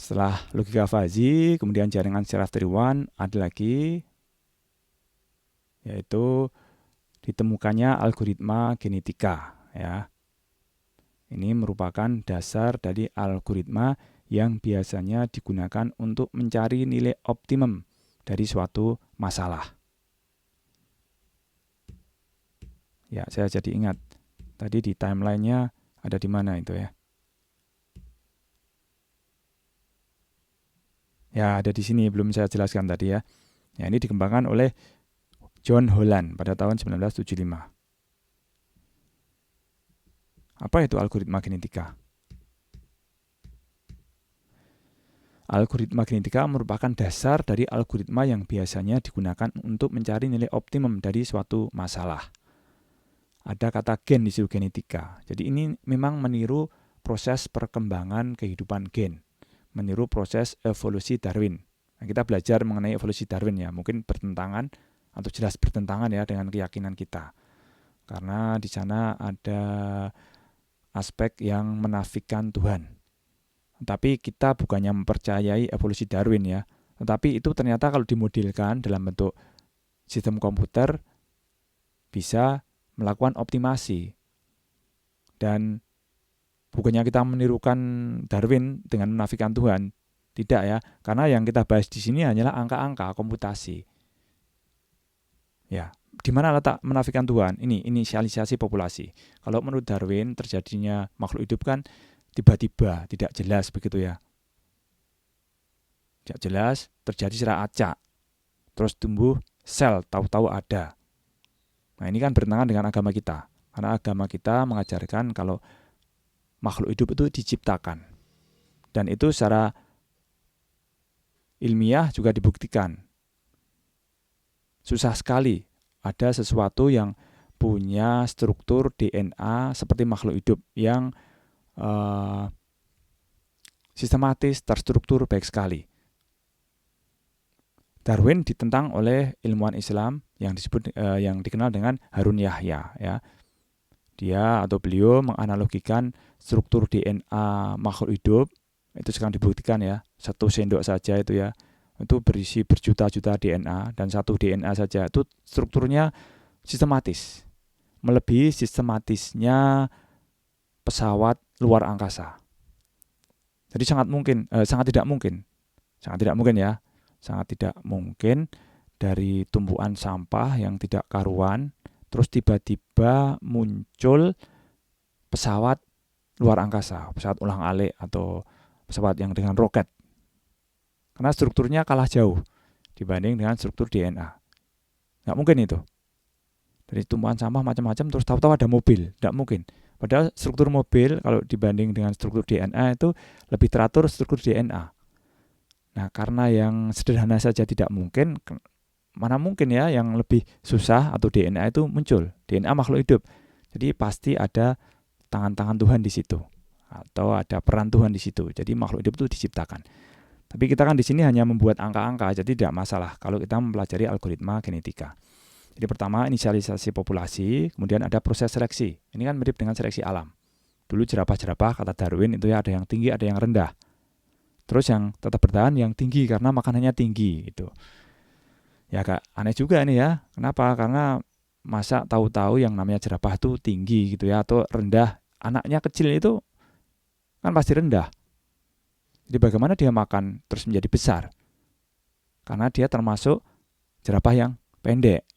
Setelah logika Fuzzy, kemudian jaringan secara tiruan, ada lagi yaitu ditemukannya algoritma genetika ya. Ini merupakan dasar dari algoritma yang biasanya digunakan untuk mencari nilai optimum dari suatu masalah. Ya, saya jadi ingat tadi di timeline-nya ada di mana itu ya. Ya, ada di sini, belum saya jelaskan tadi ya. Ya, ini dikembangkan oleh John Holland pada tahun 1975. Apa itu algoritma genetika? Algoritma genetika merupakan dasar dari algoritma yang biasanya digunakan untuk mencari nilai optimum dari suatu masalah. Ada kata gen di situ, genetika. Jadi ini memang meniru proses perkembangan kehidupan gen, meniru proses evolusi Darwin. Nah, kita belajar mengenai evolusi Darwin ya, mungkin bertentangan atau jelas bertentangan ya dengan keyakinan kita. Karena di sana ada aspek yang menafikan Tuhan. Tapi kita bukannya mempercayai evolusi Darwin ya, tetapi itu ternyata kalau dimodelkan dalam bentuk sistem komputer bisa melakukan optimasi. Dan bukannya kita menirukan Darwin dengan menafikan Tuhan, tidak ya, karena yang kita bahas di sini hanyalah angka-angka komputasi. Ya, di mana letak menafikan Tuhan? Ini inisialisasi populasi. Kalau menurut Darwin terjadinya makhluk hidup kan tiba-tiba, tidak jelas begitu ya. Tidak jelas, terjadi secara acak. Terus tumbuh sel, tahu-tahu ada. Nah, ini kan bertentangan dengan agama kita. Karena agama kita mengajarkan kalau makhluk hidup itu diciptakan. Dan itu secara ilmiah juga dibuktikan. Susah sekali ada sesuatu yang punya struktur DNA seperti makhluk hidup yang sistematis, terstruktur, baik sekali. Darwin ditentang oleh ilmuwan Islam yang dikenal dengan Harun Yahya ya. Dia atau beliau menganalogikan struktur DNA makhluk hidup, itu sekarang dibuktikan ya, 1 sendok saja itu ya, itu berisi berjuta-juta DNA, dan 1 DNA saja itu strukturnya sistematis, melebihi sistematisnya pesawat luar angkasa. Jadi sangat tidak mungkin dari tumpuan sampah yang tidak karuan, terus tiba-tiba muncul pesawat luar angkasa, pesawat ulang-alik atau pesawat yang dengan roket. Karena strukturnya kalah jauh dibanding dengan struktur DNA. Nggak mungkin itu. Dari tumpuan sampah macam-macam terus tahu-tahu ada mobil, nggak mungkin. Padahal struktur mobil kalau dibanding dengan struktur DNA itu lebih teratur struktur DNA. Nah, karena yang sederhana saja tidak mungkin, mana mungkin ya yang lebih susah atau DNA itu muncul, DNA makhluk hidup. Jadi pasti ada tangan-tangan Tuhan di situ atau ada peran Tuhan di situ. Jadi makhluk hidup itu diciptakan. Tapi kita kan di sini hanya membuat angka-angka, jadi tidak masalah kalau kita mempelajari algoritma genetika. Jadi pertama inisialisasi populasi, kemudian ada proses seleksi. Ini kan mirip dengan seleksi alam. Dulu jerapah-jerapah kata Darwin itu ya ada yang tinggi, ada yang rendah. Terus yang tetap bertahan yang tinggi karena makanannya tinggi gitu. Ya agak aneh juga ini ya. Kenapa? Karena masa tahu-tahu yang namanya jerapah itu tinggi gitu ya atau rendah, anaknya kecil itu kan pasti rendah. Jadi bagaimana dia makan terus menjadi besar? Karena dia termasuk jerapah yang pendek.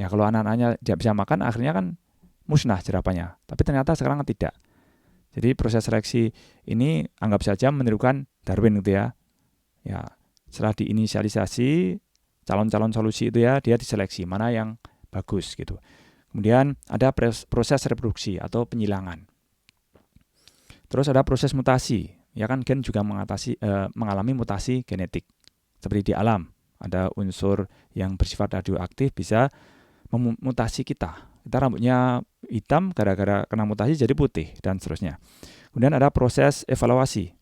Ya kalau anak-anaknya tidak bisa makan akhirnya kan musnah jerapahnya. Tapi ternyata sekarang tidak. Jadi proses seleksi ini anggap saja menirukan Darwin gitu ya. Ya, setelah diinisialisasi calon-calon solusi itu ya, dia diseleksi mana yang bagus gitu. Kemudian ada proses reproduksi atau penyilangan. Terus ada proses mutasi. Ya kan gen juga mengalami mutasi genetik. Seperti di alam, ada unsur yang bersifat radioaktif bisa memutasi kita. Kita rambutnya hitam gara-gara kena mutasi jadi putih dan seterusnya. Kemudian ada proses evaluasi.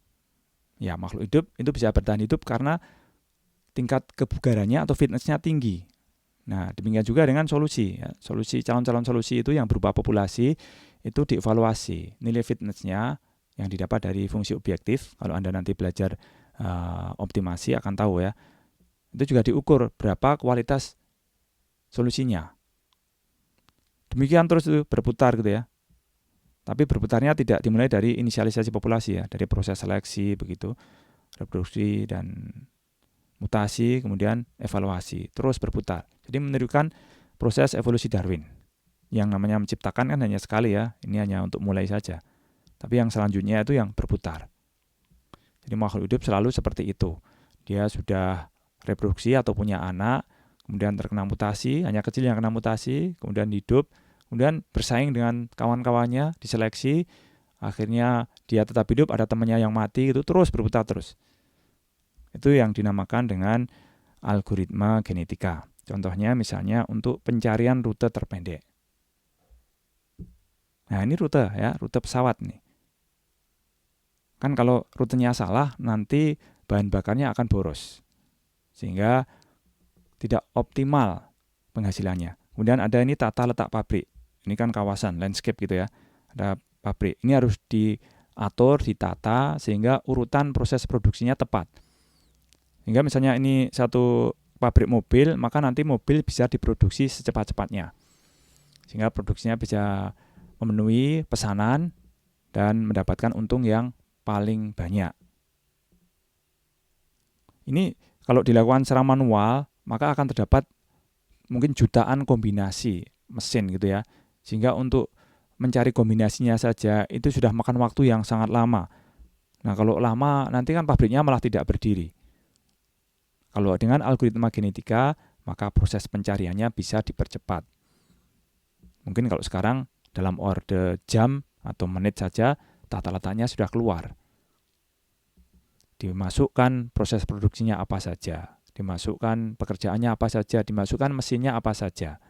Ya, makhluk hidup itu bisa bertahan hidup karena tingkat kebugarannya atau fitnessnya tinggi. Nah, demikian juga dengan solusi. Ya. Solusi calon-calon solusi itu yang berupa populasi itu dievaluasi. Nilai fitnessnya yang didapat dari fungsi objektif. Kalau Anda nanti belajar optimasi akan tahu ya. Itu juga diukur berapa kualitas solusinya. Demikian terus itu berputar gitu ya. Tapi berputarnya tidak dimulai dari inisialisasi populasi ya, dari proses seleksi begitu, reproduksi dan mutasi, kemudian evaluasi, terus berputar. Jadi menirukan proses evolusi Darwin. Yang namanya menciptakan kan hanya sekali ya, ini hanya untuk mulai saja. Tapi yang selanjutnya itu yang berputar. Jadi makhluk hidup selalu seperti itu. Dia sudah reproduksi atau punya anak, kemudian terkena mutasi, hanya kecil yang kena mutasi, kemudian hidup, kemudian bersaing dengan kawan-kawannya, diseleksi, akhirnya dia tetap hidup, ada temannya yang mati, itu terus berputar terus. Itu yang dinamakan dengan algoritma genetika. Contohnya misalnya untuk pencarian rute terpendek. Nah ini rute ya, rute pesawat nih. Kan kalau rutenya salah, nanti bahan bakarnya akan boros. Sehingga tidak optimal penghasilannya. Kemudian ada ini tata letak pabrik. Ini kan kawasan, landscape gitu ya. Ada pabrik. Ini harus diatur, ditata, sehingga urutan proses produksinya tepat. Sehingga misalnya ini satu pabrik mobil, maka nanti mobil bisa diproduksi secepat-cepatnya. Sehingga produksinya bisa memenuhi pesanan dan mendapatkan untung yang paling banyak. Ini kalau dilakukan secara manual, maka akan terdapat mungkin jutaan kombinasi mesin gitu ya. Sehingga untuk mencari kombinasinya saja itu sudah makan waktu yang sangat lama. Nah kalau lama nanti kan pabriknya malah tidak berdiri. Kalau dengan algoritma genetika, maka proses pencariannya bisa dipercepat. Mungkin kalau sekarang dalam orde jam atau menit saja, tata letaknya sudah keluar. Dimasukkan proses produksinya apa saja, dimasukkan pekerjaannya apa saja, dimasukkan mesinnya apa saja.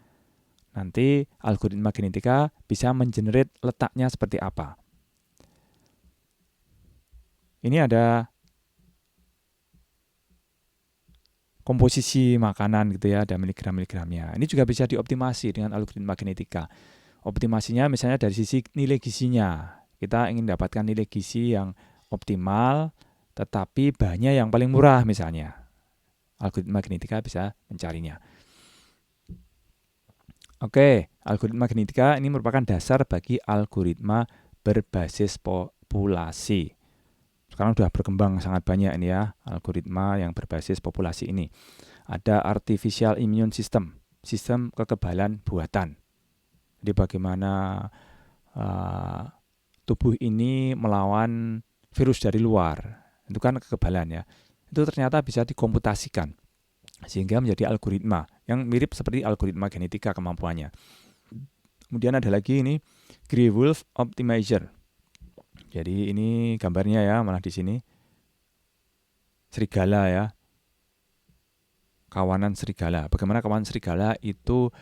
Nanti algoritma genetika bisa mengenerate letaknya seperti apa. Ini ada komposisi makanan gitu ya, ada miligram-miligramnya. Ini juga bisa dioptimasi dengan algoritma genetika. Optimasinya misalnya dari sisi nilai gizinya. Kita ingin dapatkan nilai gizi yang optimal, tetapi bahannya yang paling murah misalnya. Algoritma genetika bisa mencarinya. Oke, algoritma genetika ini merupakan dasar bagi algoritma berbasis populasi. Sekarang sudah berkembang sangat banyak ini ya, algoritma yang berbasis populasi ini. Ada artificial immune system, sistem kekebalan buatan. Jadi bagaimana tubuh ini melawan virus dari luar, itu kan kekebalan ya. Itu ternyata bisa dikomputasikan sehingga menjadi algoritma yang mirip seperti algoritma genetika kemampuannya. Kemudian ada lagi ini Grey Wolf Optimizer. Jadi ini gambarnya ya, malah di sini serigala ya, kawanan serigala. Bagaimana kawanan serigala itu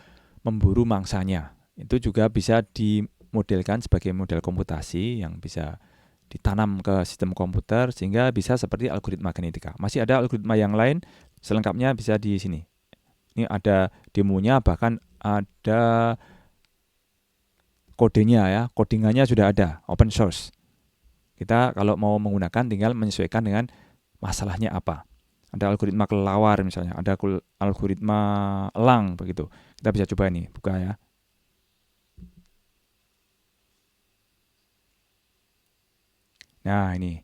memburu mangsanya. Itu juga bisa dimodelkan sebagai model komputasi yang bisa ditanam ke sistem komputer sehingga bisa seperti algoritma genetika. Masih ada algoritma yang lain, selengkapnya bisa di sini. Ini ada demonya, bahkan ada kodenya ya, codingannya sudah ada, open source. Kita kalau mau menggunakan tinggal menyesuaikan dengan masalahnya apa. Ada algoritma kelelawar misalnya, ada algoritma elang begitu. Kita bisa coba ini, buka ya. Nah ini,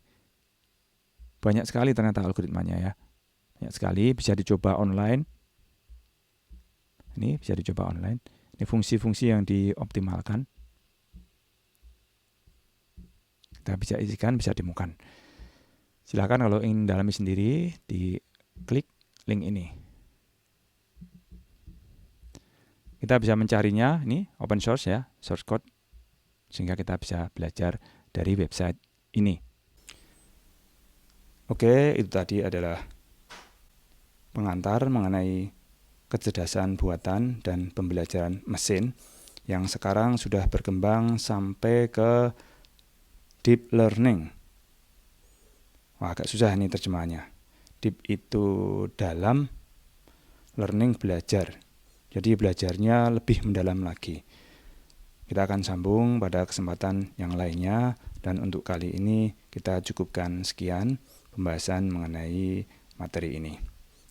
banyak sekali ternyata algoritmanya ya. Banyak sekali, bisa dicoba online. Ini bisa dicoba online. Ini fungsi-fungsi yang dioptimalkan. Kita bisa isikan, bisa ditemukan. Silakan kalau ingin dalami sendiri, diklik link ini. Kita bisa mencarinya, ini open source ya, source code. Sehingga kita bisa belajar dari website ini. Oke, itu tadi adalah pengantar mengenai kecerdasan buatan dan pembelajaran mesin yang sekarang sudah berkembang sampai ke deep learning. Wah, agak susah ini terjemahannya. Deep itu dalam, learning belajar. Jadi belajarnya lebih mendalam lagi. Kita akan sambung pada kesempatan yang lainnya, dan untuk kali ini kita cukupkan sekian pembahasan mengenai materi ini.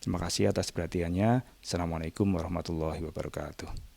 Terima kasih atas perhatiannya. Assalamualaikum warahmatullahi wabarakatuh.